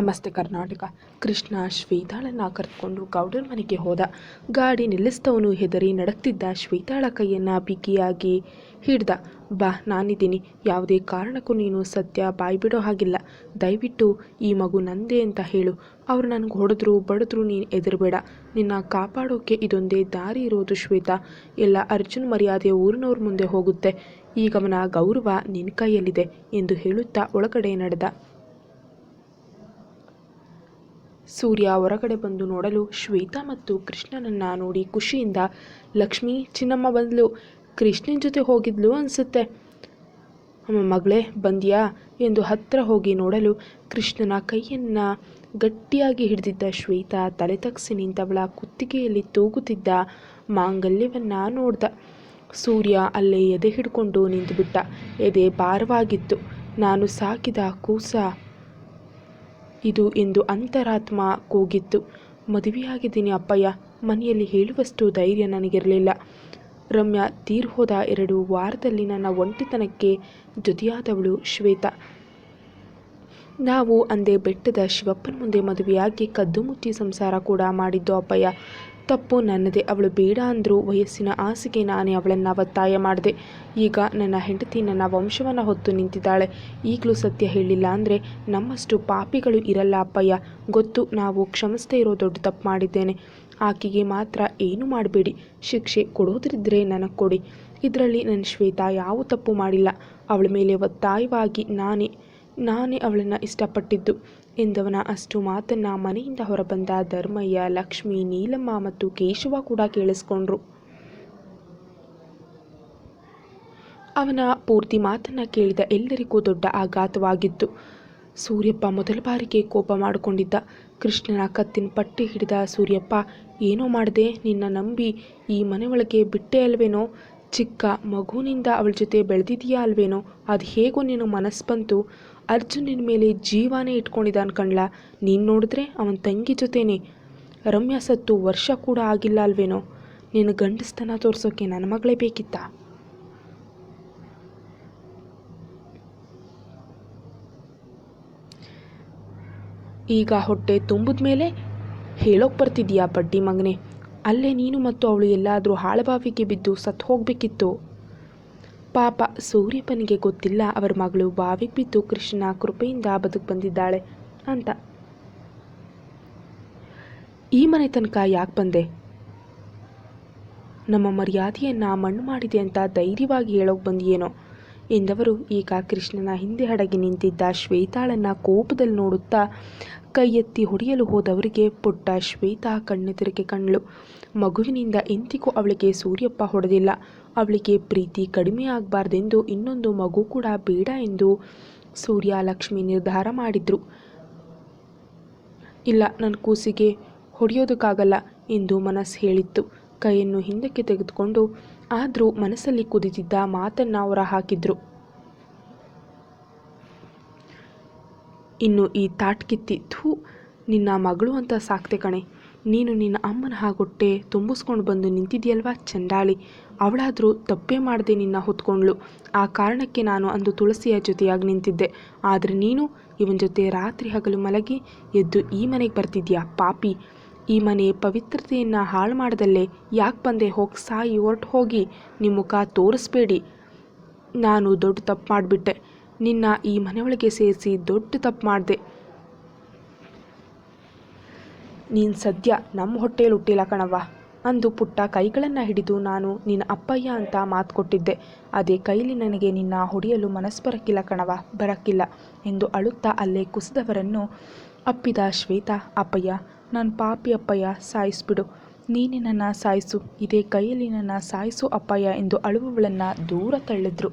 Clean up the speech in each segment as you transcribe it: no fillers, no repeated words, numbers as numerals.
ನಮಸ್ತೆ ಕರ್ನಾಟಕ. ಕೃಷ್ಣ ಶ್ವೇತಾಳನ್ನು ಕರೆದುಕೊಂಡು ಗೌಡರ ಮನೆಗೆ ಹೋದ. ಗಾಡಿ ನಿಲ್ಲಿಸಿದವನು ಹೆದರಿ ನಡಕ್ತಿದ್ದ ಶ್ವೇತಾಳ ಕೈಯನ್ನು ಬಿಗಿಯಾಗಿ ಹಿಡ್ದ. ಬಾ, ನಾನಿದ್ದೀನಿ. ಯಾವುದೇ ಕಾರಣಕ್ಕೂ ನೀನು ಸತ್ಯ ಬಾಯ್ಬಿಡೋ ಹಾಗಿಲ್ಲ. ದಯವಿಟ್ಟು ಈ ಮಗು ನಂದೇ ಅಂತ ಹೇಳು. ಅವರು ನನಗೆ ಹೊಡೆದ್ರು ಬಡಿದ್ರು ನೀನು ಹೆದರಬೇಡ. ನಿನ್ನ ಕಾಪಾಡೋಕ್ಕೆ ಇದೊಂದೇ ದಾರಿ ಇರೋದು ಶ್ವೇತಾ. ಎಲ್ಲ ಅರ್ಜುನ್ ಮರ್ಯಾದೆ ಊರಿನವ್ರ ಮುಂದೆ ಹೋಗುತ್ತೆ. ಈಗ ಅವನ ಗೌರವ ನಿನ್ನ ಕೈಯಲ್ಲಿದೆ ಎಂದು ಹೇಳುತ್ತಾ ಒಳಗಡೆ ನಡೆದ. ಸೂರ್ಯ ಹೊರಗಡೆ ಬಂದು ನೋಡಲು ಶ್ವೇತಾ ಮತ್ತು ಕೃಷ್ಣನನ್ನು ನೋಡಿ ಖುಷಿಯಿಂದ, ಲಕ್ಷ್ಮಿ, ಚಿನ್ನಮ್ಮ ಬಂದ್ಲು. ಕೃಷ್ಣನ ಜೊತೆ ಹೋಗಿದ್ಲು ಅನಿಸುತ್ತೆ. ಮಗಳೇ ಬಂದ್ಯಾ ಎಂದು ಹತ್ತಿರ ಹೋಗಿ ನೋಡಲು ಕೃಷ್ಣನ ಕೈಯನ್ನು ಗಟ್ಟಿಯಾಗಿ ಹಿಡಿದಿದ್ದ ಶ್ವೇತಾ ತಲೆ ತಗ್ಸಿ ನಿಂತವಳ ಕುತ್ತಿಗೆಯಲ್ಲಿ ತೂಗುತ್ತಿದ್ದ ಮಾಂಗಲ್ಯವನ್ನು ನೋಡ್ದ. ಸೂರ್ಯ ಅಲ್ಲೇ ಎದೆ ಹಿಡ್ಕೊಂಡು ನಿಂತುಬಿಟ್ಟ. ಎದೆ ಭಾರವಾಗಿತ್ತು. ನಾನು ಸಾಕಿದ ಕೂಸ ಇದು ಎಂದು ಅಂತರಾತ್ಮ ಕೂಗಿತ್ತು. ಮದುವೆಯಾಗಿದ್ದೀನಿ ಅಪ್ಪಯ್ಯ. ಮನೆಯಲ್ಲಿ ಹೇಳುವಷ್ಟು ಧೈರ್ಯ ನನಗಿರಲಿಲ್ಲ. ರಮ್ಯಾ ತೀರ್ ಹೋದ 2 ವಾರದಲ್ಲಿ ನನ್ನ ಒಂಟಿತನಕ್ಕೆ ಜೊತೆಯಾದವಳು ಶ್ವೇತಾ. ನಾವು ಅಂದೇ ಬೆಟ್ಟದ ಶಿವಪ್ಪನ ಮುಂದೆ ಮದುವೆಯಾಗಿ ಕದ್ದು ಮುಚ್ಚಿ ಸಂಸಾರ ಕೂಡ ಮಾಡಿದ್ದು ಅಪ್ಪಯ್ಯ. ತಪ್ಪು ನನ್ನದೇ. ಅವಳು ಬೇಡ ಅಂದರೂ ವಯಸ್ಸಿನ ಆಸೆಗೆ ನಾನೇ ಅವಳನ್ನು ಒತ್ತಾಯ ಮಾಡಿದೆ. ಈಗ ನನ್ನ ಹೆಂಡತಿ ನನ್ನ ವಂಶವನ್ನು ಹೊತ್ತು ನಿಂತಿದ್ದಾಳೆ. ಈಗಲೂ ಸತ್ಯ ಹೇಳಿಲ್ಲ ಅಂದರೆ ನಮ್ಮಷ್ಟು ಪಾಪಿಗಳು ಇರಲ್ಲ ಅಪ್ಪಯ್ಯ. ಗೊತ್ತು, ನಾವು ಕ್ಷಮಿಸದೇ ಇರೋ ದೊಡ್ಡ ತಪ್ಪು ಮಾಡಿದ್ದೇನೆ. ಆಕೆಗೆ ಮಾತ್ರ ಏನು ಮಾಡಬೇಡಿ. ಶಿಕ್ಷೆ ಕೊಡೋದ್ರಿದ್ರೆ ನನಗೆ ಕೊಡಿ. ಇದರಲ್ಲಿ ನನ್ನ ಶ್ವೇತಾ ಯಾವ ತಪ್ಪು ಮಾಡಿಲ್ಲ. ಅವಳ ಮೇಲೆ ಒತ್ತಾಯವಾಗಿ ನಾನೇ ಅವಳನ್ನು ಇಷ್ಟಪಟ್ಟಿದ್ದು ಎಂದವನ ಅಷ್ಟು ಮಾತನ್ನು ಮನೆಯಿಂದ ಹೊರಬಂದ ಧರ್ಮಯ್ಯ, ಲಕ್ಷ್ಮಿ, ನೀಲಮ್ಮ ಮತ್ತು ಕೇಶವ ಕೂಡ ಕೇಳಿಸ್ಕೊಂಡ್ರು. ಅವನ ಪೂರ್ತಿ ಮಾತನ್ನು ಕೇಳಿದ ಎಲ್ಲರಿಗೂ ದೊಡ್ಡ ಆಘಾತವಾಗಿತ್ತು. ಸೂರ್ಯಪ್ಪ ಮೊದಲ ಬಾರಿಗೆ ಕೋಪ ಮಾಡಿಕೊಂಡಿದ್ದ. ಕೃಷ್ಣನ ಕತ್ತಿನ ಪಟ್ಟಿ ಹಿಡಿದ ಸೂರ್ಯಪ್ಪ, ಏನೋ ಮಾಡಿದೆ, ನಿನ್ನ ನಂಬಿ ಈ ಮನೆ ಒಳಗೆ ಬಿಟ್ಟೆ ಅಲ್ವೇನೋ. ಚಿಕ್ಕ ಮಗುವಿನಿಂದ ಅವಳ ಜೊತೆ ಬೆಳೆದಿದೆಯಾ ಅಲ್ವೇನೋ. ಅದು ಹೇಗೋ ನಿನ್ನ ಮನಸ್ಸು ಬಂತು. ಅರ್ಜುನ್ ನಿನ್ನ ಮೇಲೆ ಜೀವಾನೇ ಇಟ್ಕೊಂಡಿದ್ದಾನೆ ಕಣ್ಲ. ನೀನು ನೋಡಿದ್ರೆ ಅವನ ತಂಗಿ ಜೊತೆನೇ. ರಮ್ಯಾ ಸತ್ತು ವರ್ಷ ಕೂಡ ಆಗಿಲ್ಲ ಅಲ್ವೇನೋ. ನಿನ್ನ ಗಂಡಸ್ತನ ತೋರಿಸೋಕೆ ನನ್ನ ಮಗಳೇ ಬೇಕಿತ್ತ? ಈಗ ಹೊಟ್ಟೆ ತುಂಬಿದ ಮೇಲೆ ಹೇಳೋಕೆ ಬರ್ತಿದ್ಯಾ ಬಡ್ಡಿ ಮಗನೇ? ಅಲ್ಲೇ ನೀನು ಮತ್ತು ಅವಳು ಎಲ್ಲಾದರೂ ಹಾಳಬಾವಿಗೆ ಬಿದ್ದು ಸತ್ತು ಹೋಗಬೇಕಿತ್ತು. ಪಾಪ ಸೂರ್ಯಪ್ಪನಿಗೆ ಗೊತ್ತಿಲ್ಲ ಅವರ ಮಗಳು ಬಾವಿಗೆ ಬಿದ್ದು ಕೃಷ್ಣನ ಕೃಪೆಯಿಂದ ಬದುಕು ಬಂದಿದ್ದಾಳೆ ಅಂತ. ಈ ಮನೆ ತನಕ ಯಾಕೆ ಬಂದೆ? ನಮ್ಮ ಮರ್ಯಾದೆಯನ್ನು ಮಣ್ಣು ಮಾಡಿದೆ ಅಂತ ಧೈರ್ಯವಾಗಿ ಹೇಳೋಕೆ ಬಂದಿಯೇನೋ ಎಂದವರು ಈಗ ಕೃಷ್ಣನ ಹಿಂದೆ ಅಡಗಿ ನಿಂತಿದ್ದ ಶ್ವೇತಾಳನ್ನು ಕೋಪದಲ್ಲಿ ನೋಡುತ್ತಾ ಕೈ ಎತ್ತಿ ಹೊಡೆಯಲು ಹೋದವರಿಗೆ ಪುಟ್ಟ ಶ್ವೇತಾ ಕಣ್ಣೆದುರಿಗೆ ಕಂಡ್ಳು. ಮಗುವಿನಿಂದ ಎಂದಿಗೂ ಅವಳಿಗೆ ಸೂರ್ಯಪ್ಪ ಹೊಡೆದಿಲ್ಲ. ಅವಳಿಗೆ ಪ್ರೀತಿ ಕಡಿಮೆ ಆಗಬಾರ್ದೆಂದು ಇನ್ನೊಂದು ಮಗು ಕೂಡ ಬೇಡ ಎಂದು ಸೂರ್ಯ ಲಕ್ಷ್ಮಿ ನಿರ್ಧಾರ ಮಾಡಿದ್ರು. ಇಲ್ಲ, ನನ್ನ ಕೂಸಿಗೆ ಹೊಡೆಯೋದಕ್ಕಾಗಲ್ಲ ಎಂದು ಮನಸ್ಸು ಹೇಳಿತ್ತು. ಕೈಯನ್ನು ಹಿಂದಕ್ಕೆ ತೆಗೆದುಕೊಂಡು ಆದರೂ ಮನಸ್ಸಲ್ಲಿ ಕುದಿತಿದ್ದ ಮಾತನ್ನು ಹೊರ ಹಾಕಿದ್ರು. ಇನ್ನು ಈ ತಾಟ್ಕಿತ್ತಿ, ಥೂ, ನಿನ್ನ ಮಗಳು ಅಂತ ಸಾಕ್ತೆ ಕಣೆ. ನೀನು ನಿನ್ನ ಅಮ್ಮನ ಹಾಗೊಟ್ಟೆ ತುಂಬಿಸ್ಕೊಂಡು ಬಂದು ನಿಂತಿದೆಯಲ್ವಾ ಚಂಡಾಳಿ. ಅವಳಾದರೂ ತಪ್ಪೇ ಮಾಡದೆ ನಿನ್ನ ಹೊತ್ಕೊಂಡ್ಳು. ಆ ಕಾರಣಕ್ಕೆ ನಾನು ಅಂದು ತುಳಸಿಯ ಜೊತೆಯಾಗಿ ನಿಂತಿದ್ದೆ. ಆದರೆ ನೀನು ಇವನ ಜೊತೆ ರಾತ್ರಿ ಹಗಲು ಮಲಗಿ ಎದ್ದು ಈ ಮನೆಗೆ ಬರ್ತಿದ್ಯಾ ಪಾಪಿ. ಈ ಮನೆ ಪವಿತ್ರತೆಯನ್ನು ಹಾಳು ಮಾಡದಲ್ಲೇ ಯಾಕೆ ಬಂದೆ? ಹೋಗಿ ಸಾಯಿ, ಹೊರಟು ಹೋಗಿ. ನಿಮ್ಮ ಮುಖ ತೋರಿಸ್ಬೇಡಿ. ನಾನು ದೊಡ್ಡ ತಪ್ಪು ಮಾಡಿಬಿಟ್ಟೆ. ನಿನ್ನ ಈ ಮನೆಯೊಳಗೆ ಸೇರಿಸಿ ದೊಡ್ಡ ತಪ್ಪು ಮಾಡಿದೆ. ನೀನು ಸದ್ಯ ನಮ್ಮ ಹೊಟ್ಟೆಯಲ್ಲಿ ಹುಟ್ಟಿಲ್ಲ ಕಣವ್ವ. ಅಂದು ಪುಟ್ಟ ಕೈಗಳನ್ನು ಹಿಡಿದು ನಾನು ನಿನ್ನ ಅಪ್ಪಯ್ಯ ಅಂತ ಮಾತು ಕೊಟ್ಟಿದ್ದೆ. ಅದೇ ಕೈಲಿ ನನಗೆ ನಿನ್ನ ಹೊಡೆಯಲು ಮನಸ್ಸು ಬರಕ್ಕಿಲ್ಲ ಕಣವ, ಬರಕ್ಕಿಲ್ಲ ಎಂದು ಅಳುತ್ತಾ ಅಲ್ಲೇ ಕುಸಿದವರನ್ನು ಅಪ್ಪಿದ ಶ್ವೇತಾ, ಅಪ್ಪಯ್ಯ, ನಾನು ಪಾಪಿ ಅಪ್ಪಯ್ಯ, ಸಾಯಿಸ್ಬಿಡು. ನೀನೇ ನನ್ನ ಸಾಯಿಸು. ಇದೇ ಕೈಯಲ್ಲಿ ನನ್ನ ಸಾಯಿಸು ಅಪ್ಪಯ್ಯ ಎಂದು ಅಳುವವಳನ್ನು ದೂರ ತಳ್ಳಿದ್ರು.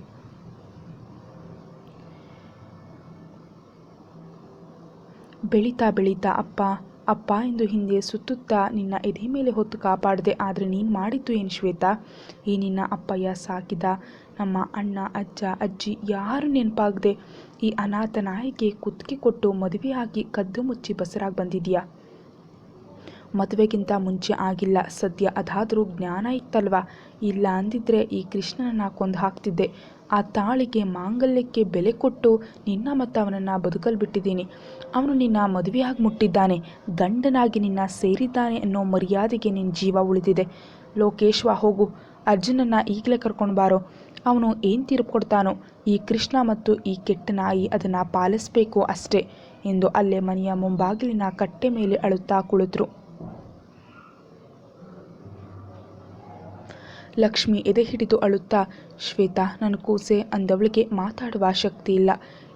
ಬೆಳೀತಾ ಬೆಳೀತಾ ಅಪ್ಪ ಅಪ್ಪ ಎಂದು ಹಿಂದೆ ಸುತ್ತುತ್ತಾ ನಿನ್ನ ಎದೆ ಮೇಲೆ ಹೊತ್ತು ಕಾಪಾಡಿದೆ. ಆದರೆ ನೀನು ಮಾಡಿದ್ದು ಏನು ಶ್ವೇತಾ? ಈ ನಿನ್ನ ಅಪ್ಪಯ್ಯ ಸಾಕಿದ ನಮ್ಮ ಅಣ್ಣ, ಅಜ್ಜ, ಅಜ್ಜಿ ಯಾರು ನೆನಪಾಗದೆ ಈ ಅನಾಥ ನಾಯಿಗೆ ಕುತ್ತಿಗೆ ಕೊಟ್ಟು ಮದುವೆಯಾಗಿ ಕದ್ದು ಮುಚ್ಚಿ ಬಸರಾಗಿ ಬಂದಿದೆಯಾ? ಮದುವೆಗಿಂತ ಮುಂಚೆ ಆಗಿಲ್ಲ, ಸದ್ಯ ಅದಾದರೂ ಜ್ಞಾನ ಇತ್ತಲ್ವ. ಇಲ್ಲ ಅಂದಿದ್ರೆ ಈ ಕೃಷ್ಣನನ್ನು ಕೊಂದು ಹಾಕ್ತಿದ್ದೆ. ಆ ತಾಳಿಗೆ ಮಾಂಗಲ್ಯಕ್ಕೆ ಬೆಲೆ ಕೊಟ್ಟು ನಿನ್ನ ಮತ್ತು ಅವನನ್ನು ಬದುಕಲು ಬಿಟ್ಟಿದ್ದೀನಿ. ಅವನು ನಿನ್ನ ಮದುವೆಯಾಗಿ ಮುಟ್ಟಿದ್ದಾನೆ, ಗಂಡನಾಗಿ ನಿನ್ನ ಸೇರಿದ್ದಾನೆ ಅನ್ನೋ ಮರ್ಯಾದೆಗೆ ನಿನ್ನ ಜೀವ ಉಳಿದಿದೆ. ಲೋಕೇಶ್ವ, ಹೋಗು, ಅರ್ಜುನನ್ನು ಈಗಲೇ ಕರ್ಕೊಂಡು ಬಾರೋ. ಅವನು ಏನು ತೀರ್ಪು ಕೊಡ್ತಾನೋ, ಈ ಕೃಷ್ಣ ಮತ್ತು ಈ ಕೆಟ್ಟ ನಾಯಿ ಅದನ್ನು ಪಾಲಿಸಬೇಕು ಅಷ್ಟೇ ಎಂದು ಅಲ್ಲೇ ಮನೆಯ ಮುಂಬಾಗಿಲಿನ ಕಟ್ಟೆ ಮೇಲೆ ಅಳುತ್ತಾ ಕುಳಿತರು. ಲಕ್ಷ್ಮಿ ಎದೆ ಹಿಡಿದು ಅಳುತ್ತಾ, ಶ್ವೇತಾ, ನನ್ನ ಕೂಸೆ ಅಂದವಳಿಗೆ ಮಾತಾಡುವ ಶಕ್ತಿ ಇಲ್ಲ.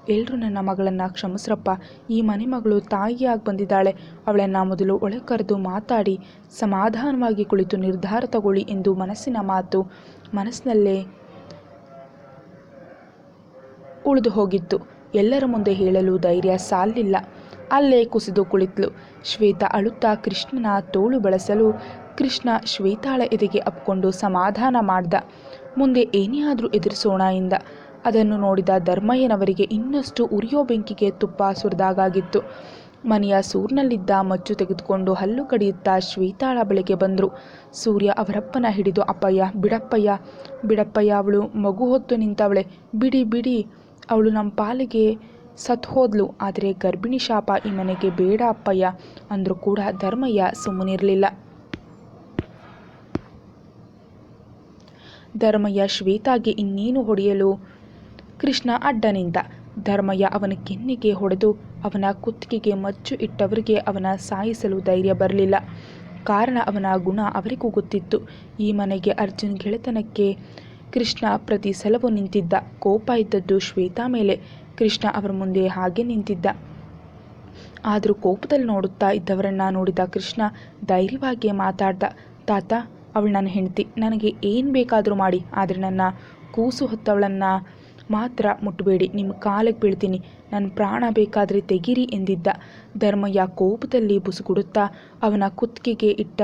ಎಲ್ಲರೂ ನನ್ನ ಮಗಳನ್ನು ಕ್ಷಮಿಸ್ರಪ್ಪ. ಈ ಮನೆ ಮಗಳು ತಾಯಿಯಾಗಿ ಬಂದಿದ್ದಾಳೆ. ಅವಳನ್ನು ಮೊದಲು ಒಳಗೆ ಕರೆದು ಮಾತಾಡಿ ಸಮಾಧಾನವಾಗಿ ಕುಳಿತು ನಿರ್ಧಾರ ತಗೊಳ್ಳಿ ಎಂದು ಮನಸ್ಸಿನ ಮಾತು ಮನಸ್ಸಿನಲ್ಲೇ ಉಳಿದು ಹೋಗಿತ್ತು. ಎಲ್ಲರ ಮುಂದೆ ಹೇಳಲು ಧೈರ್ಯ ಸಾಲಿಲ್ಲ. ಅಲ್ಲೇ ಕುಸಿದು ಕುಳಿತಳು. ಶ್ವೇತಾ ಅಳುತ್ತಾ ಕೃಷ್ಣನ ತೋಳು ಬಳಸಲು ಕೃಷ್ಣ ಶ್ವೇತಾಳ ಎದೆಗೆ ಅಪ್ಕೊಂಡು ಸಮಾಧಾನ ಮಾಡ್ದ. ಮುಂದೆ ಏನೇ ಆದರೂ ಎದುರಿಸೋಣ ಎಂದ. ಅದನ್ನು ನೋಡಿದ ಧರ್ಮಯ್ಯನವರಿಗೆ ಇನ್ನಷ್ಟು ಉರಿಯೋ ಬೆಂಕಿಗೆ ತುಪ್ಪ ಸುರಿದಾಗಿತ್ತು. ಮನೆಯ ಸೂರ್ನಲ್ಲಿದ್ದ ಮಚ್ಚು ತೆಗೆದುಕೊಂಡು ಹಲ್ಲು ಕಡಿಯುತ್ತಾ ಶ್ವೇತಾಳ ಬಳಿಗೆ ಬಂದರು. ಸೂರ್ಯ ಅವರಪ್ಪನ ಹಿಡಿದು, ಅಪ್ಪಯ್ಯ, ಬಿಡಪ್ಪಯ್ಯ, ಬಿಡಪ್ಪಯ್ಯ, ಅವಳು ಮಗು ಹೊತ್ತು ನಿಂತವಳೆ, ಬಿಡಿ ಬಿಡಿ, ಅವಳು ನಮ್ಮ ಪಾಲಿಗೆ ಸತ್ತು ಹೋದ್ಲು. ಆದರೆ ಗರ್ಭಿಣಿ ಶಾಪ ಈ ಮನೆಗೆ ಬೇಡ ಅಪ್ಪಯ್ಯ ಅಂದರೂ ಕೂಡ ಧರ್ಮಯ್ಯ ಸುಮ್ಮನಿರಲಿಲ್ಲ. ಧರ್ಮಯ್ಯ ಶ್ವೇತಾಗೆ ಇನ್ನೇನು ಹೊಡೆಯಲು ಕೃಷ್ಣ ಅಡ್ಡ ನಿಂತ. ಧರ್ಮಯ್ಯ ಅವನ ಕೆನ್ನೆಗೆ ಹೊಡೆದು ಅವನ ಕುತ್ತಿಗೆಗೆ ಮಚ್ಚು ಇಟ್ಟವರಿಗೆ ಅವನ ಸಾಯಿಸಲು ಧೈರ್ಯ ಬರಲಿಲ್ಲ. ಕಾರಣ ಅವನ ಗುಣ ಅವರಿಗೂ ಗೊತ್ತಿತ್ತು. ಈ ಮನೆಗೆ ಅರ್ಜುನ್ ಗೆಳೆತನಕ್ಕೆ ಕೃಷ್ಣ ಪ್ರತಿ ಸಲವೂ ನಿಂತಿದ್ದ. ಕೋಪ ಇದ್ದದ್ದು ಶ್ವೇತಾ ಮೇಲೆ. ಕೃಷ್ಣ ಅವರ ಮುಂದೆ ಹಾಗೆ ನಿಂತಿದ್ದ. ಆದರೂ ಕೋಪದಲ್ಲಿ ನೋಡುತ್ತಾ ಇದ್ದವರನ್ನ ನೋಡಿದ ಕೃಷ್ಣ ಧೈರ್ಯವಾಗಿ ಮಾತಾಡ್ದ. ತಾತ, ಅವಳು ನನ್ನ ಹೆಂಡತಿ, ನನಗೆ ಏನು ಬೇಕಾದರೂ ಮಾಡಿ, ಆದರೆ ನನ್ನ ಕೂಸು ಹೊತ್ತವಳನ್ನು ಮಾತ್ರ ಮುಟ್ಟಬೇಡಿ, ನಿಮ್ಮ ಕಾಲಿಗೆ ಬೀಳ್ತೀನಿ, ನನ್ನ ಪ್ರಾಣ ಬೇಕಾದರೆ ತೆಗೀರಿ ಎಂದಿದ್ದ. ಧರ್ಮಯ್ಯ ಕೋಪದಲ್ಲಿ ಬುಸುಗುಡುತ್ತಾ ಅವನ ಕುತ್ತಿಗೆಗೆ ಇಟ್ಟ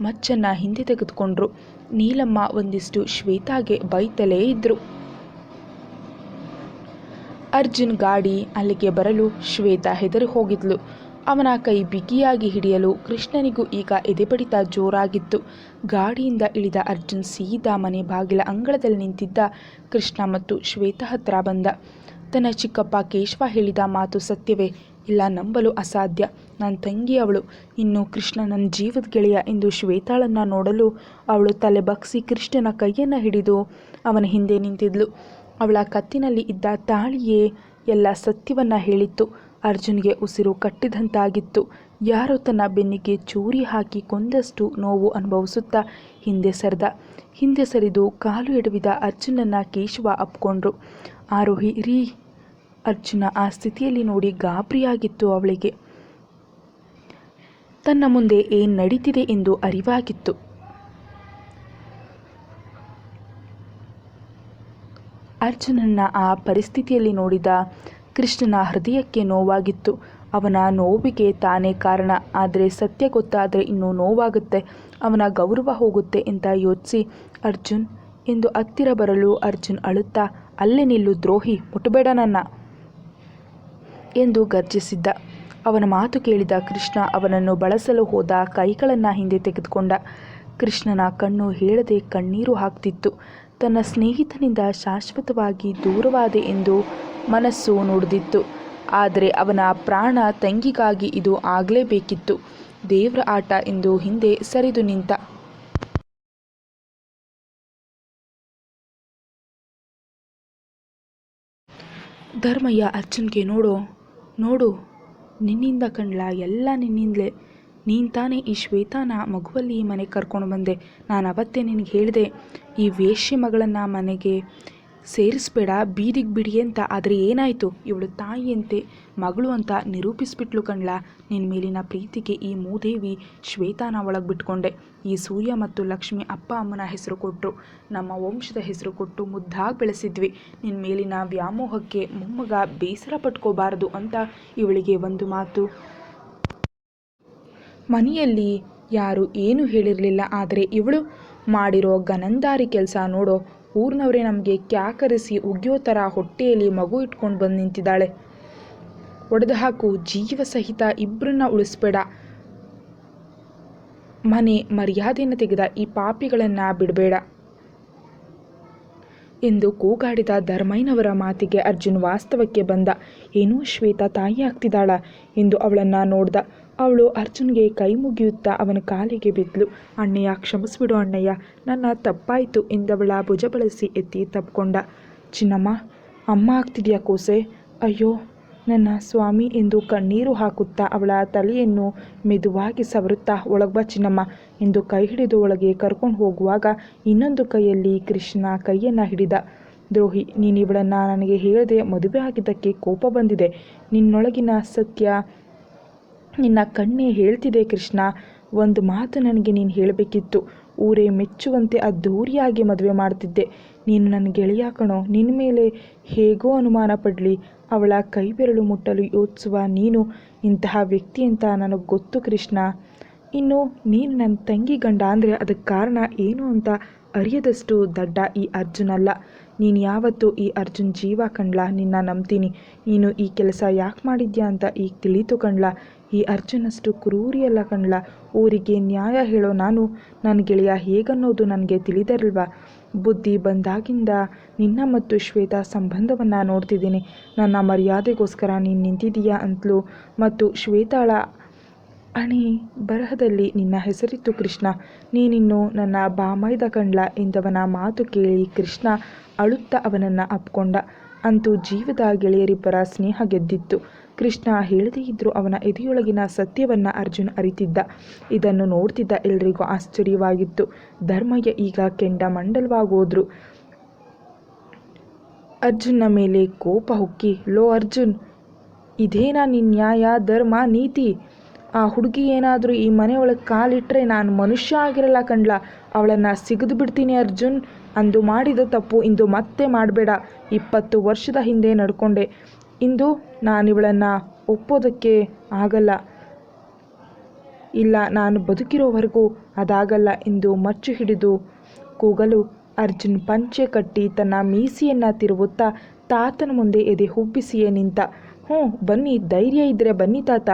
ಮಚ್ಚನ್ನು ಹಿಂದೆ ತೆಗೆದುಕೊಂಡ್ರು. ನೀಲಮ್ಮ ಒಂದಿಷ್ಟು ಶ್ವೇತಾಗೆ ಬೈತಲೇ ಇದ್ದರು. ಅರ್ಜುನ್ ಗಾಡಿ ಅಲ್ಲಿಗೆ ಬರಲು ಶ್ವೇತಾ ಹೆದರಿ ಹೋಗಿದ್ಲು. ಅವನ ಕೈ ಬಿಗಿಯಾಗಿ ಹಿಡಿಯಲು ಕೃಷ್ಣನಿಗೂ ಈಗ ಎದೆಬಡಿತ ಜೋರಾಗಿತ್ತು. ಗಾಡಿಯಿಂದ ಇಳಿದ ಅರ್ಜುನ್ ಸೀದಾ ಮನೆ ಬಾಗಿಲ ಅಂಗಳದಲ್ಲಿ ನಿಂತಿದ್ದ ಕೃಷ್ಣ ಮತ್ತು ಶ್ವೇತಾ ಹತ್ರ ಬಂದ. ತನ್ನ ಚಿಕ್ಕಪ್ಪ ಕೇಶವ ಹೇಳಿದ ಮಾತು ಸತ್ಯವೇ? ಇಲ್ಲ, ನಂಬಲು ಅಸಾಧ್ಯ. ನನ್ನ ತಂಗಿ ಅವಳು, ಇನ್ನು ಕೃಷ್ಣ ನನ್ನ ಜೀವದ ಗೆಳೆಯ ಎಂದು ಶ್ವೇತಾಳನ್ನು ನೋಡಲು ಅವಳು ತಲೆ ಬಗ್ಸಿ ಕೃಷ್ಣನ ಕೈಯನ್ನು ಹಿಡಿದು ಅವನ ಹಿಂದೆ ನಿಂತಿದ್ಲು. ಅವಳ ಕತ್ತಿನಲ್ಲಿ ಇದ್ದ ತಾಳಿಯೇ ಎಲ್ಲ ಸತ್ಯವನ್ನು ಹೇಳಿತ್ತು. ಅರ್ಜುನ್ಗೆ ಉಸಿರು ಕಟ್ಟಿದಂತಾಗಿತ್ತು. ಯಾರೋ ತನ್ನ ಬೆನ್ನಿಗೆ ಚೂರಿ ಹಾಕಿ ಕೊಂದಷ್ಟು ನೋವು ಅನುಭವಿಸುತ್ತಾ ಹಿಂದೆ ಸರಿದು ಕಾಲು ಎಡವಿದ ಅರ್ಜುನನ್ನು ಕೇಶವ ಅಪ್ಕೊಂಡ್ರು. ಆರೋಹಿ ರೀ. ಅರ್ಜುನ ಆ ಸ್ಥಿತಿಯಲ್ಲಿ ನೋಡಿ ಗಾಬರಿಯಾಗಿತ್ತು ಅವಳಿಗೆ. ತನ್ನ ಮುಂದೆ ಏನು ನಡೀತಿದೆ ಎಂದು ಅರಿವಾಗಿತ್ತು. ಅರ್ಜುನನ್ನ ಆ ಪರಿಸ್ಥಿತಿಯಲ್ಲಿ ನೋಡಿದ ಕೃಷ್ಣನ ಹೃದಯಕ್ಕೆ ನೋವಾಗಿತ್ತು. ಅವನ ನೋವಿಗೆ ತಾನೇ ಕಾರಣ, ಆದರೆ ಸತ್ಯ ಗೊತ್ತಾದರೆ ಇನ್ನೂ ನೋವಾಗುತ್ತೆ, ಅವನ ಗೌರವ ಹೋಗುತ್ತೆ ಅಂತ ಯೋಚಿಸಿ ಅರ್ಜುನ್ ಎಂದು ಹತ್ತಿರ ಬರಲು ಅರ್ಜುನ್ ಅಳುತ್ತಾ, ಅಲ್ಲೇ ನಿಲ್ಲು ದ್ರೋಹಿ, ಮುಟ್ಟಬೇಡ ನನ್ನ ಎಂದು ಗರ್ಜಿಸಿದ್ದ. ಅವನ ಮಾತು ಕೇಳಿದ ಕೃಷ್ಣ ಅವನನ್ನು ಬಳಸಲು ಹೋದ ಕೈಗಳನ್ನು ಹಿಂದೆ ತೆಗೆದುಕೊಂಡ. ಕೃಷ್ಣನ ಕಣ್ಣು ಹೇಳದೆ ಕಣ್ಣೀರು ಹಾಕ್ತಿತ್ತು. ತನ್ನ ಸ್ನೇಹಿತನಿಂದ ಶಾಶ್ವತವಾಗಿ ದೂರವಾದೆ ಎಂದು ಮನಸ್ಸು ನುಡಿದಿತ್ತು. ಆದರೆ ಅವನ ಪ್ರಾಣ ತಂಗಿಗಾಗಿ ಇದು ಆಗಲೇಬೇಕಿತ್ತು. ದೇವ್ರ ಆಟ ಎಂದು ಹಿಂದೆ ಸರಿದು ನಿಂತ. ಧರ್ಮಯ್ಯ ಅರ್ಜುನ್ಗೆ, ನೋಡು, ನಿನ್ನಿಂದ ಕಣ್ಲ, ಎಲ್ಲ ನಿನ್ನಿಂದಲೇ. ನೀನು ತಾನೇ ಈ ಶ್ವೇತಾನ ಮಗುವಲ್ಲಿ ಈ ಮನೆಗೆ ಕರ್ಕೊಂಡು ಬಂದೆ. ನಾನು ಅವತ್ತೇ ನಿನಗೆ ಹೇಳಿದೆ, ಈ ವೇಶ್ಯ ಮಗಳನ್ನು ಮನೆಗೆ ಸೇರಿಸ್ಬೇಡ, ಬೀದಿಗೆ ಬಿಡಿ ಅಂತ. ಆದರೆ ಏನಾಯಿತು? ಇವಳು ತಾಯಿಯಂತೆ ಮಗಳು ಅಂತ ನಿರೂಪಿಸ್ಬಿಟ್ಲು ಕಣ್ಲ. ನಿನ್ನ ಮೇಲಿನ ಪ್ರೀತಿಗೆ ಈ ಮೂದೇವಿ ಶ್ವೇತಾನ ಒಳಗೆ ಬಿಟ್ಕೊಂಡೆ. ಈ ಸೂರ್ಯ ಮತ್ತು ಲಕ್ಷ್ಮಿ ಅಪ್ಪ ಅಮ್ಮನ ಹೆಸರು ಕೊಟ್ಟರು, ನಮ್ಮ ವಂಶದ ಹೆಸರು ಕೊಟ್ಟು ಮುದ್ದಾಗಿ ಬೆಳೆಸಿದ್ವಿ. ನಿನ್ನ ಮೇಲಿನ ವ್ಯಾಮೋಹಕ್ಕೆ ಮೊಮ್ಮಗ ಬೇಸರ ಪಟ್ಕೋಬಾರದು ಅಂತ ಇವಳಿಗೆ ಒಂದು ಮಾತು. ಮನೆಯಲ್ಲಿ ಯಾರು ಏನೂ ಹೇಳಿರಲಿಲ್ಲ. ಆದರೆ ಇವಳು ಮಾಡಿರೋ ಗನಂದಾರಿ ಕೆಲಸ ನೋಡೋ. ಊರಿನವರೇ ನಮಗೆ ಕ್ಯಾಕರಿಸಿ ಉಗಿಯೋ ಥರ ಹೊಟ್ಟೆಯಲ್ಲಿ ಮಗು ಇಟ್ಕೊಂಡು ಬಂದು ನಿಂತಿದ್ದಾಳೆ. ಒಡೆದು ಹಾಕು, ಜೀವ ಸಹಿತ ಇಬ್ಬರನ್ನ ಉಳಿಸ್ಬೇಡ. ಮನೆ ಮರ್ಯಾದೆಯನ್ನು ತೆಗೆದ ಈ ಪಾಪಿಗಳನ್ನು ಬಿಡಬೇಡ ಎಂದು ಕೂಗಾಡಿದ ಧರ್ಮಯ್ಯನವರ ಮಾತಿಗೆ ಅರ್ಜುನ್ ವಾಸ್ತವಕ್ಕೆ ಬಂದ. ಏನೋ ಶ್ವೇತಾ ತಾಯಿ ಆಗ್ತಿದ್ದಾಳ ಎಂದು ಅವಳನ್ನು ನೋಡ್ದ. ಅವಳು ಅರ್ಜುನ್ಗೆ ಕೈ ಮುಗಿಯುತ್ತಾ ಅವನ ಕಾಲಿಗೆ ಬಿದ್ಲು. ಅಣ್ಣಯ್ಯ, ಕ್ಷಮಿಸ್ಬಿಡು ಅಣ್ಣಯ್ಯ, ನನ್ನ ತಪ್ಪಾಯಿತು ಎಂದವಳ ಭುಜ ಬಳಸಿ ಎತ್ತಿ ತಪ್ಕೊಂಡ. ಚಿನ್ನಮ್ಮ, ಅಮ್ಮ ಆಗ್ತಿದ್ಯಾ ಕೋಸೆ? ಅಯ್ಯೋ ನನ್ನ ಸ್ವಾಮಿ ಎಂದು ಕಣ್ಣೀರು ಹಾಕುತ್ತಾ ಅವಳ ತಲೆಯನ್ನು ಮೆದುವಾಗಿ ಸವರುತ್ತಾ ಒಳಗ್ಬಾ ಚಿನ್ನಮ್ಮ ಎಂದು ಕೈ ಹಿಡಿದು ಒಳಗೆ ಕರ್ಕೊಂಡು ಹೋಗುವಾಗ ಇನ್ನೊಂದು ಕೈಯಲ್ಲಿ ಕೃಷ್ಣ ಕೈಯನ್ನು ಹಿಡಿದ. ದ್ರೋಹಿ, ನೀನು ಇವಳನ್ನು ನನಗೆ ಹೇಳದೆ ಮದುವೆ ಆಗಿದ್ದಕ್ಕೆ ಕೋಪ ಬಂದಿದೆ. ನಿನ್ನೊಳಗಿನ ಸತ್ಯ ನಿನ್ನ ಕಣ್ಣೇ ಹೇಳ್ತಿದೆ ಕೃಷ್ಣ. ಒಂದು ಮಾತು ನನಗೆ ನೀನು ಹೇಳಬೇಕಿತ್ತು. ಊರೇ ಮೆಚ್ಚುವಂತೆ ಅದ್ಧೂರಿಯಾಗಿ ಮದುವೆ ಮಾಡ್ತಿದ್ದೆ. ನೀನು ನನ್ನ ಗೆಳೆಯ ಕಣೋ. ನಿನ್ನ ಮೇಲೆ ಹೇಗೋ ಅನುಮಾನ ಪಡಲಿ, ಅವಳ ಕೈ ಬೆರಳು ಮುಟ್ಟಲು ಯೋಚಿಸುವ ನೀನು ಇಂತಹ ವ್ಯಕ್ತಿ ಅಂತ ನನಗೆ ಗೊತ್ತು ಕೃಷ್ಣ. ಇನ್ನು ನೀನು ನನ್ನ ತಂಗಿ ಗಂಡ ಅಂದರೆ ಅದಕ್ಕೆ ಕಾರಣ ಏನು ಅಂತ ಅರಿಯದಷ್ಟು ದಡ್ಡ ಈ ಅರ್ಜುನ್ ಅಲ್ಲ. ನೀನು ಯಾವತ್ತೂ ಈ ಅರ್ಜುನ್ ಜೀವ ಕಣ್ಲಾ. ನಿನ್ನ ನಂಬ್ತೀನಿ. ನೀನು ಈ ಕೆಲಸ ಯಾಕೆ ಮಾಡಿದ್ಯಾ ಅಂತ ಈಗ ತಿಳಿತು ಕಣ್ಲಾ. ಈ ಅರ್ಜುನಷ್ಟು ಕ್ರೂರಿಯಲ್ಲ ಕಣ್ಲಾ. ಊರಿಗೆ ನ್ಯಾಯ ಹೇಳೋ ನಾನು ನನ್ನ ಗೆಳೆಯ ಹೇಗನ್ನೋದು ನನಗೆ ತಿಳಿದಿರಲ್ವಾ? ಬುದ್ಧಿ ಬಂದಾಗಿಂದ ನಿನ್ನ ಮತ್ತು ಶ್ವೇತಾ ಸಂಬಂಧವನ್ನು ನೋಡ್ತಿದ್ದೀನಿ. ನನ್ನ ಮರ್ಯಾದೆಗೋಸ್ಕರ ನೀನು ನಿಂತಿದೀಯಾ ಅಂತಲೂ ಮತ್ತು ಶ್ವೇತಾಳ ಅಣಿ ಬರಹದಲ್ಲಿ ನಿನ್ನ ಹೆಸರಿತ್ತು ಕೃಷ್ಣ. ನೀನಿನ್ನು ನನ್ನ ಬಾಮೈದ ಕಣ್ಲ ಎಂದವನ ಮಾತು ಕೇಳಿ ಕೃಷ್ಣ ಅಳುತ್ತಾ ಅವನನ್ನು ಅಪ್ಕೊಂಡ. ಅಂತೂ ಜೀವದ ಗೆಳೆಯರಿಬ್ಬರ ಸ್ನೇಹ ಗೆದ್ದಿತ್ತು. ಕೃಷ್ಣ ಹೇಳದೇ ಇದ್ದರೂ ಅವನ ಎದೆಯೊಳಗಿನ ಸತ್ಯವನ್ನು ಅರ್ಜುನ್ ಅರಿತಿದ್ದ. ಇದನ್ನು ನೋಡ್ತಿದ್ದ ಎಲ್ರಿಗೂ ಆಶ್ಚರ್ಯವಾಗಿತ್ತು. ಧರ್ಮಯ್ಯ ಈಗ ಕೆಂಡಮಂಡಲವಾಗೋದ್ರು. ಅರ್ಜುನ್ನ ಮೇಲೆ ಕೋಪ ಹೊಕ್ಕಿ, ಲೋ ಅರ್ಜುನ್, ಇದೇನಾ ನಿನ್ನ ನ್ಯಾಯ, ಧರ್ಮ, ನೀತಿ? ಆ ಹುಡುಗಿ ಏನಾದರೂ ಈ ಮನೆಯೊಳಗೆ ಕಾಲಿಟ್ಟರೆ ನಾನು ಮನುಷ್ಯ ಆಗಿರಲ್ಲ ಕಣ್ಲ. ಅವಳನ್ನು ಸಿಗದು ಬಿಡ್ತೀನಿ ಅರ್ಜುನ್. ಅಂದು ಮಾಡಿದ ತಪ್ಪು ಇಂದು ಮತ್ತೆ ಮಾಡಬೇಡ. 20 ವರ್ಷದ ಹಿಂದೆ ನಡ್ಕೊಂಡೆ. ಇಂದು ನಾನಿವಳನ್ನು ಒಪ್ಪೋದಕ್ಕೆ ಆಗಲ್ಲ. ಇಲ್ಲ, ನಾನು ಬದುಕಿರೋವರೆಗೂ ಅದಾಗಲ್ಲ ಎಂದು ಮಚ್ಚು ಹಿಡಿದು ಕೂಗಲು ಅರ್ಜುನ್ ಪಂಚೆ ಕಟ್ಟಿ ತನ್ನ ಮೀಸೆಯನ್ನು ತಿರುವುತ್ತಾ ತಾತನ ಮುಂದೆ ಎದೆ ಹುಬ್ಬಿಸಿಯೇ ನಿಂತ. ಬನ್ನಿ, ಧೈರ್ಯ ಇದ್ದರೆ ಬನ್ನಿ ತಾತ.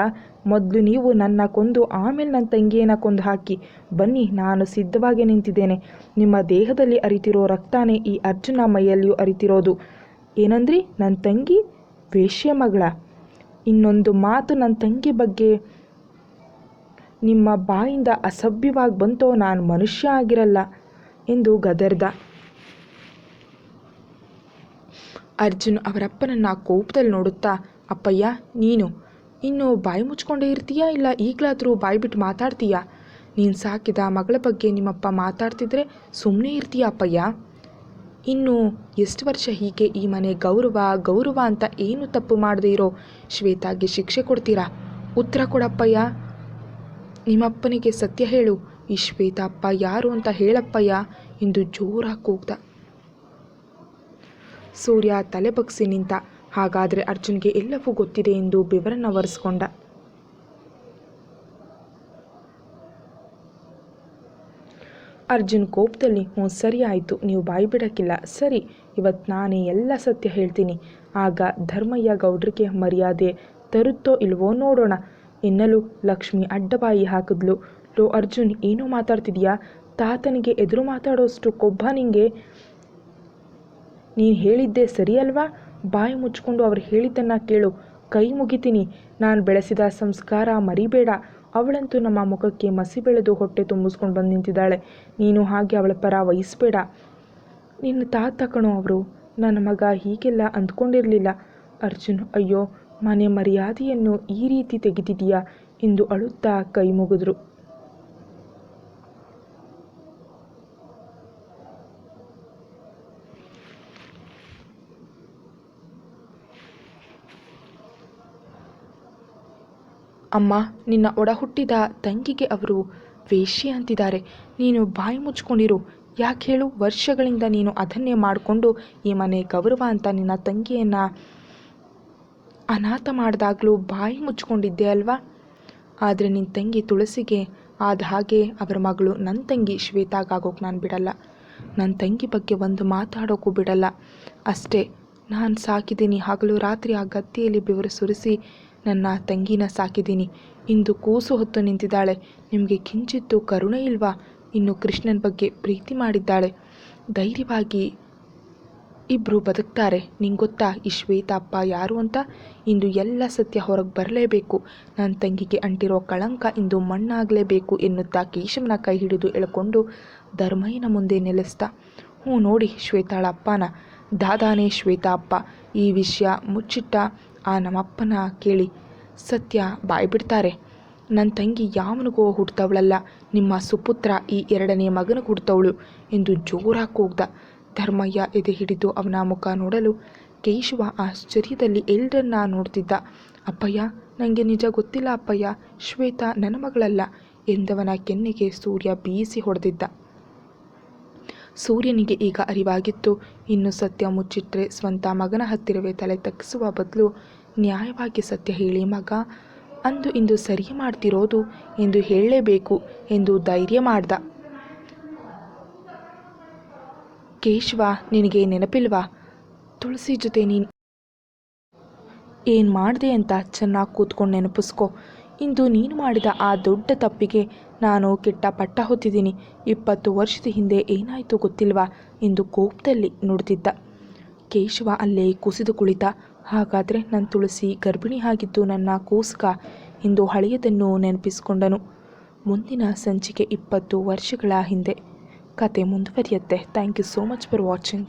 ಮೊದಲು ನೀವು ನನ್ನ ಕೊಂದು ಆಮೇಲೆ ನನ್ನ ತಂಗಿಯನ್ನು ಕೊಂದು ಹಾಕಿ. ಬನ್ನಿ, ನಾನು ಸಿದ್ಧವಾಗಿ ನಿಂತಿದ್ದೇನೆ. ನಿಮ್ಮ ದೇಹದಲ್ಲಿ ಅರಿತಿರೋ ರಕ್ತಾನೇ ಈ ಅರ್ಜುನ ಮೈಯಲ್ಲಿಯೂ ಅರಿತಿರೋದು. ಏನಂದ್ರಿ? ನನ್ನ ತಂಗಿ ವೇಶ್ಯ ಮಗಳ? ಇನ್ನೊಂದು ಮಾತು ನನ್ನ ತಂಗಿ ಬಗ್ಗೆ ನಿಮ್ಮ ಬಾಯಿಂದ ಅಸಭ್ಯವಾಗಿ ಬಂತೋ ನಾನು ಮನುಷ್ಯ ಆಗಿರಲ್ಲ ಎಂದು ಗದರ್ದ. ಅರ್ಜುನ್ ಅವರಪ್ಪನನ್ನು ಕೋಪದಲ್ಲಿ ನೋಡುತ್ತಾ, ಅಪ್ಪಯ್ಯ, ನೀನು ಇನ್ನು ಬಾಯಿ ಮುಚ್ಕೊಂಡೇ ಇರ್ತೀಯಾ ಇಲ್ಲ ಈಗಲಾದರೂ ಬಾಯಿ ಬಿಟ್ಟು ಮಾತಾಡ್ತೀಯಾ? ನೀನು ಸಾಕಿದ ಮಗಳ ಬಗ್ಗೆ ನಿಮ್ಮಪ್ಪ ಮಾತಾಡ್ತಿದ್ರೆ ಸುಮ್ಮನೆ ಇರ್ತೀಯಾ ಅಪ್ಪಯ್ಯ? ಇನ್ನು ಎಷ್ಟು ವರ್ಷ ಹೀಗೆ ಈ ಮನೆ ಗೌರವ ಅಂತ ಏನು ತಪ್ಪು ಮಾಡದೇ ಇರೋ ಶ್ವೇತಾಗೆ ಶಿಕ್ಷೆ ಕೊಡ್ತೀರಾ? ಉತ್ತರ ಕೊಡಪ್ಪಯ್ಯ. ನಿಮ್ಮಪ್ಪನಿಗೆ ಸತ್ಯ ಹೇಳು. ಈ ಶ್ವೇತಾ ಅಪ್ಪ ಯಾರು ಅಂತ ಹೇಳಪ್ಪಯ್ಯ ಎಂದು ಜೋರಾಗಿ ಕೂಗ್ದ. ಸೂರ್ಯ ತಲೆ ಬಗ್ಸಿ ನಿಂತ. ಹಾಗಾದರೆ ಅರ್ಜುನ್ಗೆ ಎಲ್ಲವೂ ಗೊತ್ತಿದೆ ಎಂದು ಬೆವರನ್ನು ಒರೆಸ್ಕೊಂಡ. ಅರ್ಜುನ್ ಕೋಪದಲ್ಲಿ, ಸರಿ ಆಯಿತು, ನೀವು ಬಾಯಿ ಬಿಡೋಕ್ಕಿಲ್ಲ. ಸರಿ, ಇವತ್ತು ನಾನೇ ಎಲ್ಲ ಸತ್ಯ ಹೇಳ್ತೀನಿ. ಆಗ ಧರ್ಮಯ್ಯ ಗೌಡ್ರಿಗೆ ಮರ್ಯಾದೆ ತರುತ್ತೋ ಇಲ್ವೋ ನೋಡೋಣ ಎನ್ನಲು ಲಕ್ಷ್ಮಿ ಅಡ್ಡಬಾಯಿ ಹಾಕಿದ್ಲು. ಲೋ ಅರ್ಜುನ್, ಏನೋ ಮಾತಾಡ್ತಿದ್ಯಾ? ತಾತನಿಗೆ ಎದುರು ಮಾತಾಡೋಷ್ಟು ಕೊಬ್ಬ ನಿಂಗೆ? ನೀನು ಹೇಳಿದ್ದೆ ಸರಿ ಅಲ್ವಾ? ಬಾಯಿ ಮುಚ್ಕೊಂಡು ಅವ್ರು ಹೇಳಿದ್ದನ್ನು ಕೇಳು. ಕೈ ಮುಗಿತೀನಿ. ನಾನು ಬೆಳೆಸಿದ ಸಂಸ್ಕಾರ ಮರಿಬೇಡ. ಅವಳಂತೂ ನಮ್ಮ ಮುಖಕ್ಕೆ ಮಸಿ ಬೆಳೆದು ಹೊಟ್ಟೆ ತುಂಬಿಸ್ಕೊಂಡು ಬಂದು ನಿಂತಿದ್ದಾಳೆ. ನೀನು ಹಾಗೆ ಅವಳ ಪರ ವಹಿಸ್ಬೇಡ. ನಿನ್ನ ತಾತ ಕಣೋ ಅವರು. ನನ್ನ ಮಗ ಹೀಗೆಲ್ಲ ಅಂದ್ಕೊಂಡಿರಲಿಲ್ಲ. ಅರ್ಜುನ್, ಅಯ್ಯೋ, ಮನೆ ಮರ್ಯಾದೆಯನ್ನು ಈ ರೀತಿ ತೆಗೆದಿದೆಯಾ ಎಂದು ಅಳುತ್ತಾ ಕೈ ಮುಗಿದ್ರು. ಅಮ್ಮ, ನಿನ್ನ ಒಡಹುಟ್ಟಿದ ತಂಗಿಗೆ ಅವರು ವೇಶ್ಯೆ ಅಂತಿದ್ದಾರೆ. ನೀನು ಬಾಯಿ ಮುಚ್ಕೊಂಡಿರು. ಯಾಕೆ ಹೇಳು? ವರ್ಷಗಳಿಂದ ನೀನು ಅದನ್ನೇ ಮಾಡಿಕೊಂಡು ಈ ಮನೆ ಗೌರವ ಅಂತ ನಿನ್ನ ತಂಗಿಯನ್ನು ಅನಾಥ ಮಾಡಿದಾಗಲೂ ಬಾಯಿ ಮುಚ್ಕೊಂಡಿದ್ದೆ ಅಲ್ವಾ? ಆದರೆ ನಿನ್ನ ತಂಗಿ ತುಳಸಿಗೆ ಆದ ಹಾಗೆ ಅವರ ಮಗಳು ನನ್ನ ತಂಗಿ ಶ್ವೇತಾಗೋಕ್ಕೆ ನಾನು ಬಿಡಲ್ಲ. ನನ್ನ ತಂಗಿ ಬಗ್ಗೆ ಒಂದು ಮಾತಾಡೋಕ್ಕೂ ಬಿಡಲ್ಲ. ಅಷ್ಟೇ, ನಾನು ಸಾಕಿದ್ದೀನಿ. ಹಗಲು ರಾತ್ರಿ ಆ ಗದ್ದೆಯಲ್ಲಿ ಬೆವರು ಸುರಿಸಿ ನನ್ನ ತಂಗಿನ ಸಾಕಿದ್ದೀನಿ. ಇಂದು ಕೂಸು ಹೊತ್ತು ನಿಂತಿದ್ದಾಳೆ. ನಿಮಗೆ ಕಿಂಚಿತ್ತು ಕರುಣೆ ಇಲ್ವಾ? ಇನ್ನು ಕೃಷ್ಣನ ಬಗ್ಗೆ ಪ್ರೀತಿ ಮಾಡಿದ್ದಾಳೆ. ಧೈರ್ಯವಾಗಿ ಇಬ್ಬರು ಬದುಕ್ತಾರೆ. ನಿಂಗೆ ಗೊತ್ತಾ ಈ ಶ್ವೇತಾ ಅಪ್ಪ ಯಾರು ಅಂತ? ಇಂದು ಎಲ್ಲ ಸತ್ಯ ಹೊರಗೆ ಬರಲೇಬೇಕು. ನನ್ನ ತಂಗಿಗೆ ಅಂಟಿರೋ ಕಳಂಕ ಇಂದು ಮಣ್ಣಾಗಲೇಬೇಕು ಎನ್ನುತ್ತಾ ಕೇಶವನ ಕೈ ಹಿಡಿದು ಎಳ್ಕೊಂಡು ಧರ್ಮಯ್ಯನ ಮುಂದೆ ನಿಲ್ಲಿಸ್ದ. ಹ್ಞೂ ನೋಡಿ, ಶ್ವೇತಾಳ ಅಪ್ಪನ ದಾದಾನೇ ಶ್ವೇತಾ ಅಪ್ಪ. ಈ ವಿಷಯ ಮುಚ್ಚಿಟ್ಟ ಆ ನಮ್ಮಪ್ಪನ ಕೇಳಿ ಸತ್ಯ ಬಾಯ್ಬಿಡ್ತಾರೆ. ನನ್ನ ತಂಗಿ ಯಾವನಿಗೋ ಹುಡ್ತವಳಲ್ಲ, ನಿಮ್ಮ ಸುಪುತ್ರ ಈ 2ನೇ ಮಗನಿಗೆ ಹುಡ್ತವಳು ಎಂದು ಜೋರಾಗಿ ಕೂಗ್ದ. ಧರ್ಮಯ್ಯ ಎದೆ ಹಿಡಿದು ಅವನ ಮುಖ ನೋಡಲು ಕೇಶವ ಆಶ್ಚರ್ಯದಲ್ಲಿ ಎಲ್ಲರನ್ನ ನೋಡ್ತಿದ್ದ. ಅಪ್ಪಯ್ಯ, ನನಗೆ ನಿಜ ಗೊತ್ತಿಲ್ಲ ಅಪ್ಪಯ್ಯ, ಶ್ವೇತಾ ನನ್ನ ಮಗಳಲ್ಲ ಎಂದವನ ಕೆನ್ನೆಗೆ ಸೂರ್ಯ ಬೀಸಿ ಹೊಡೆದಿದ್ದ. ಸೂರ್ಯನಿಗೆ ಈಗ ಅರಿವಾಗಿತ್ತು, ಇನ್ನು ಸತ್ಯ ಮುಚ್ಚಿಟ್ರೆ ಸ್ವಂತ ಮಗನ ಹತ್ತಿರವೇ ತಲೆ ತಗ್ಗಿಸುವ ಬದಲು ನ್ಯಾಯವಾಗಿ ಸತ್ಯ ಹೇಳಿ ಮಗ ಅಂದು ಇಂದು ಸರಿ ಮಾಡ್ತಿರೋದು ಎಂದು ಹೇಳಲೇಬೇಕು ಎಂದು ಧೈರ್ಯ ಮಾಡ್ದ. ಕೇಶವ, ನಿನಗೆ ನೆನಪಿಲ್ವಾ? ತುಳಸಿ ಜೊತೆ ನೀನು ಏನು ಮಾಡಿದೆ ಅಂತ ಚೆನ್ನಾಗಿ ಕೂತ್ಕೊಂಡು ನೆನಪಿಸ್ಕೊ. ಇಂದು ನೀನು ಮಾಡಿದ ಆ ದೊಡ್ಡ ತಪ್ಪಿಗೆ ನಾನು ಕೆಟ್ಟ ಪಟ್ಟ ಹೊತ್ತಿದ್ದೀನಿ. 20 ವರ್ಷದ ಹಿಂದೆ ಏನಾಯಿತು ಗೊತ್ತಿಲ್ವಾ ಎಂದು ಕೋಪದಲ್ಲಿ ನುಡಿದಿದ್ದ. ಕೇಶವ ಅಲ್ಲೇ ಕುಸಿದು ಕುಳಿತ. ಹಾಗಾದರೆ ನನ್ನ ತುಳಸಿ ಗರ್ಭಿಣಿ ಆಗಿದ್ದು ನನ್ನ ಕೂಸ್ಗ ಎಂದು ಹಳೆಯದನ್ನು ನೆನಪಿಸಿಕೊಂಡನು. ಮುಂದಿನ ಸಂಚಿಕೆ 20 ವರ್ಷಗಳ ಹಿಂದೆ. ಕತೆ ಮುಂದುವರಿಯುತ್ತೆ. Thank you so much for watching.